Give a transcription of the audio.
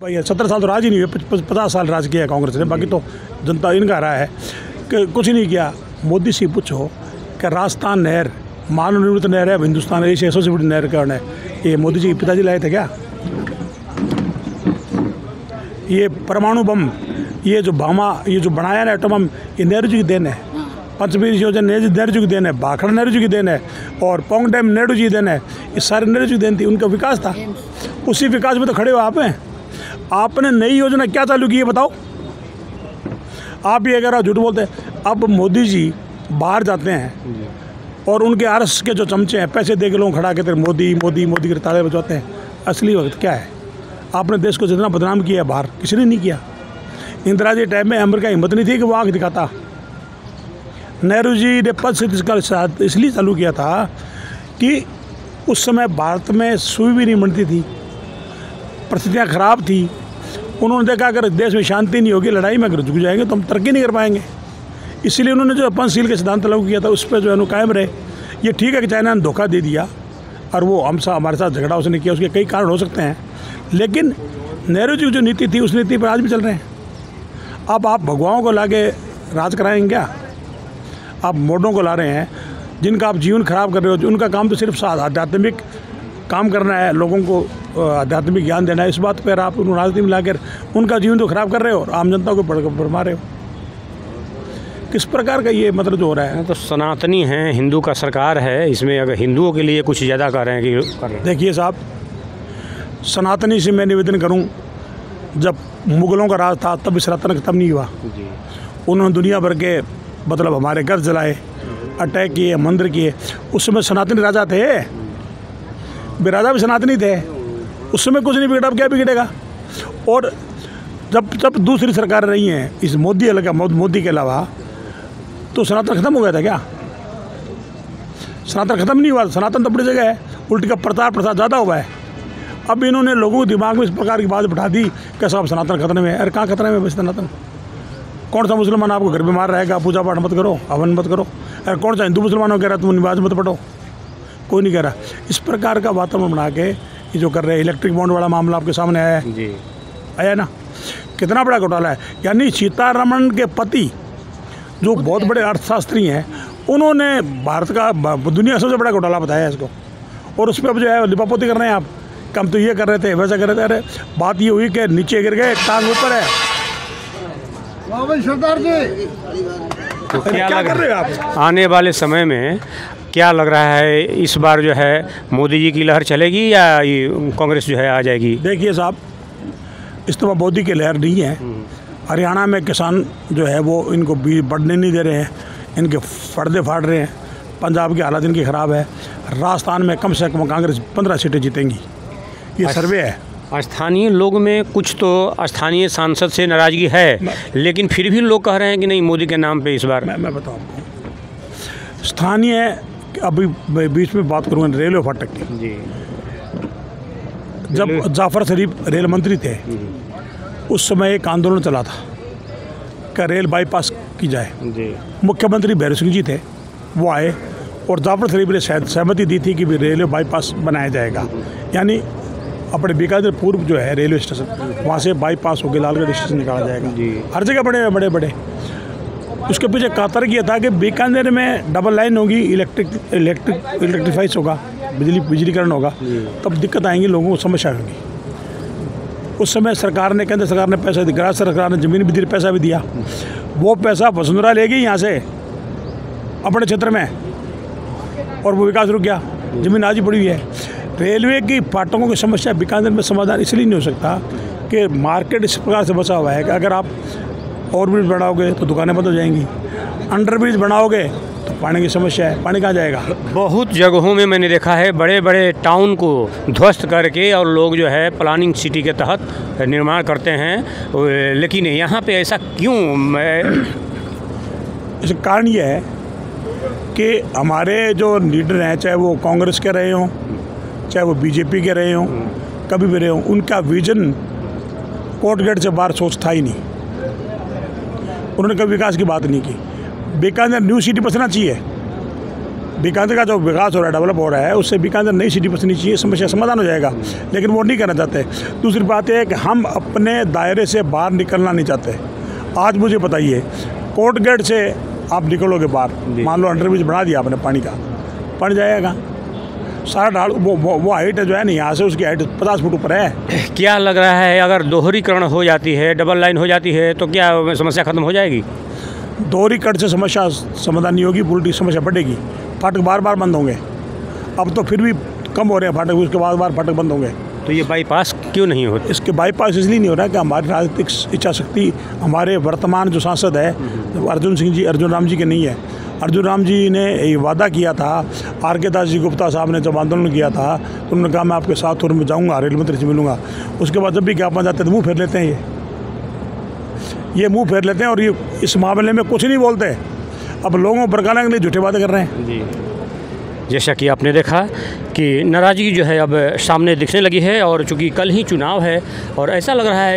भाई 17 साल तो राज ही नहीं हुए, 50 साल राज किया है कांग्रेस ने। बाकी तो जनता इनका रहा है कि कुछ नहीं किया। मोदी से पूछो कि राजस्थान नहर मानव निर्मित नहर है, हिंदुस्तान एशिया सबसे बड़ी नहर कारण है, ये मोदी जी के पिताजी लाए थे क्या? ये परमाणु बम, ये जो ये जो बनाया ना एटम बम, ये नेहरू जी की देन है। पंचवीर योजना नेहरू जी की देन है, भाखड़ नेहरू जी की देन है, और पोंग डैम नेहरू जी की देन है। ये सारे नेहरू जी की देन थी, उनका विकास था। उसी विकास में तो खड़े हो आप हैं। आपने नई योजना क्या चालू की है बताओ? आप ये अगर झूठ बोलते हैं। अब मोदी जी बाहर जाते हैं और उनके आरएसएस के जो चमचे हैं पैसे दे के लोग खड़ा के मोदी मोदी मोदी के ताले बजाते हैं। असली वक्त क्या है? आपने देश को जितना बदनाम किया बाहर, किसी ने नहीं किया। इंदिरा जी टाइम में अमेरिका हिम्मत नहीं थी कि वो आँख दिखाता। नेहरू जी ने पद से इसका साथ इसलिए चालू किया था कि उस समय भारत में सुई भी नहीं बनती थी, परिस्थितियाँ खराब थी। उन्होंने देखा अगर देश में शांति नहीं होगी, लड़ाई में अगर झुक जाएंगे तो हम तरक्की नहीं कर पाएंगे। इसलिए उन्होंने जो पंचशील के सिद्धांत लागू किया था उस पर जो है कायम रहे। ये ठीक है कि चाइना ने धोखा दे दिया और वो हमारे साथ झगड़ा उसने किया, उसके कई कारण हो सकते हैं, लेकिन नेहरू जी की जो नीति थी उस नीति पर आज भी चल रहे हैं। अब आप भगवाओं को लाके राज कराएंगे क्या? आप मोडों को ला रहे हैं जिनका आप जीवन खराब कर रहे हो। उनका काम तो सिर्फ आध्यात्मिक काम करना है, लोगों को आध्यात्मिक ज्ञान देना है। इस बात पर आप उन राजनीति में लाकर उनका जीवन तो खराब कर रहे हो और आम जनता को भरमा रहे हो। किस प्रकार का ये मतलब जो हो रहा है? तो सनातनी हैं, हिंदू का सरकार है, इसमें अगर हिंदुओं के लिए कुछ ज़्यादा कर रहे हैं कि देखिए साहब, सनातनी से मैं निवेदन करूं, जब मुग़लों का राज था तब सनातन खत्म नहीं हुआ। उन्होंने दुनिया भर के मतलब हमारे घर जलाए, अटैक किए, मंदिर किए। उस समय सनातनी राजा थे, राजा भी सनातनी थे। उस समय कुछ नहीं बिगड़ा, अब क्या बिगड़ेगा? और जब दूसरी सरकार रही हैं इस मोदी के अलावा, तो सनातन खत्म हो गया था क्या? सनातन खत्म नहीं हुआ। सनातन तो बड़ी जगह है, उल्टी का प्रसार ज़्यादा हुआ है। अब इन्होंने लोगों के दिमाग में इस प्रकार की बात बिठा दी कि साहब सनातन खतरे में है। अरे कहाँ खतरे में? सनातन कौन सा मुसलमान आपको घर में मार रहेगा? पूजा पाठ मत करो, हवन मत करो। अरे कौन सा हिंदू मुसलमानों कह रहा तुम नमाज मत पढ़ो? कोई नहीं कह रहा। इस प्रकार का वातावरण बना के ये जो कर रहे हैं, इलेक्ट्रिक बॉन्ड वाला मामला आपके सामने आया है जी, आया ना? कितना बड़ा घोटाला है। यानी सीतारमण के पति जो बहुत बड़े अर्थशास्त्री हैं, उन्होंने भारत का दुनिया का सबसे बड़ा घोटाला बताया इसको, और उस पर अब जो है लिपापोती कर रहे हैं आप। कम तो ये कर रहे थे, वैसा कर रहे थे। अरे बात ये हुई कि नीचे गिर गए, टांग ऊपर है। सरदार जी, तो क्या कर रहे हो आप? आने वाले समय में क्या लग रहा है, इस बार जो है मोदी जी की लहर चलेगी या कांग्रेस जो है आ जाएगी? देखिए साहब, इस तरह मोदी की लहर नहीं है। हरियाणा में किसान जो है वो इनको बढ़ने नहीं दे रहे हैं, इनके पर्दे फाड़ रहे हैं। पंजाब की हालत इनकी ख़राब है। राजस्थान में कम से कम कांग्रेस 15 सीटें जीतेंगी, ये सर्वे है। स्थानीय लोग में कुछ तो स्थानीय सांसद से नाराज़गी है, लेकिन फिर भी लोग कह रहे हैं कि नहीं मोदी के नाम पे इस बार। मैं बताऊँ आपको, स्थानीय अभी बीच में बात करूँगा रेलवे फाटक की जी। जब जाफर शरीफ रेल मंत्री थे उस समय एक आंदोलन चला था कि रेल बाईपास की जाए जी। मुख्यमंत्री भैरव सिंह जी थे, वो आए और जाफर शरीफ ने शायद सहमति दी थी कि रेलवे बाईपास बनाया जाएगा। यानी अपने बीकानेर पूर्व जो है रेलवे स्टेशन, वहाँ से बाईपास होकर लालगढ़ स्टेशन निकाला जाएगा जी। हर जगह बड़े उसके पीछे कातर किया था कि बीकानेर में डबल लाइन होगी, इलेक्ट्रीफाइज होगा, बिजलीकरण होगा, तब दिक्कत आएंगी, लोगों को समस्या होगी। उस समय सरकार ने, केंद्र सरकार ने पैसा दिया, राज्य सरकार ने ज़मीन भी दी, पैसा भी दिया। वो पैसा वसुंधरा लेगी यहाँ से अपने क्षेत्र में, और वो विकास रुक गया, ज़मीन आज ही पड़ी हुई है। रेलवे की फाटकों की समस्या बीकानेर में समाधान इसलिए नहीं हो सकता कि मार्केट इस प्रकार से बचा हुआ है कि अगर आप ओवरब्रिज बनाओगे तो दुकानें बंद हो जाएंगी, अंडरब्रिज बनाओगे तो पानी की समस्या है, पानी कहाँ जाएगा? बहुत जगहों में मैंने देखा है बड़े बड़े टाउन को ध्वस्त करके और लोग जो है प्लानिंग सिटी के तहत निर्माण करते हैं, लेकिन यहाँ पे ऐसा क्यों? इसका कारण ये है कि हमारे जो लीडर हैं, चाहे वो कांग्रेस के रहे हों, चाहे वो बीजेपी के रहे हों, कभी भी रहे हों, उनका विजन कोर्ट गेट से बाहर सोच था ही नहीं। उन्होंने कभी विकास की बात नहीं की। बीकानेर न्यू सिटी बसना चाहिए, बीकानेर का जो विकास हो रहा है, डेवलप हो रहा है, उससे बीकानेर नई सिटी बसनी चाहिए, समस्या समाधान हो जाएगा। लेकिन वो नहीं करना चाहते। दूसरी बात यह है कि हम अपने दायरे से बाहर निकलना नहीं चाहते। आज मुझे बताइए, कोर्ट गेट से आप निकलोगे बाहर, मान लो अंडरब्रिज बना दिया आपने, पानी का पड़ जाएगा सारा ढाल। वो हाइट जो है ना, यहाँ से उसकी हाइट 50 फुट ऊपर है। क्या लग रहा है अगर दोहरीकरण हो जाती है, डबल लाइन हो जाती है, तो क्या समस्या खत्म हो जाएगी? दोहरीकरण से समस्या समाधान नहीं होगी, उल्टी समस्या बढ़ेगी। फाटक बार बार बंद होंगे। अब तो फिर भी कम हो रहे हैं फाटक, उसके बाद बार फाटक बंद होंगे। तो ये बाईपास क्यों नहीं होता? इसके बाईपास इसलिए नहीं हो रहा है कि हमारी राजनीतिक इच्छा शक्ति, हमारे वर्तमान जो सांसद है अर्जुन राम जी के नहीं है। अर्जुन राम जी ने ये वादा किया था, R.K. दास जी गुप्ता साहब ने जब आंदोलन किया था तो उन्होंने कहा मैं आपके साथ और मैं जाऊँगा, रेल मंत्री से मिलूँगा। उसके बाद जब भी ज्ञापन जाते हैं तो मुँह फेर लेते हैं, ये मुँह फेर लेते हैं और ये इस मामले में कुछ नहीं बोलते। अब लोगों को भड़काने के लिए झूठे बातें कर रहे हैं जी। जैसा कि आपने देखा कि नाराज़गी जो है अब सामने दिखने लगी है, और चूँकि कल ही चुनाव है और ऐसा लग रहा है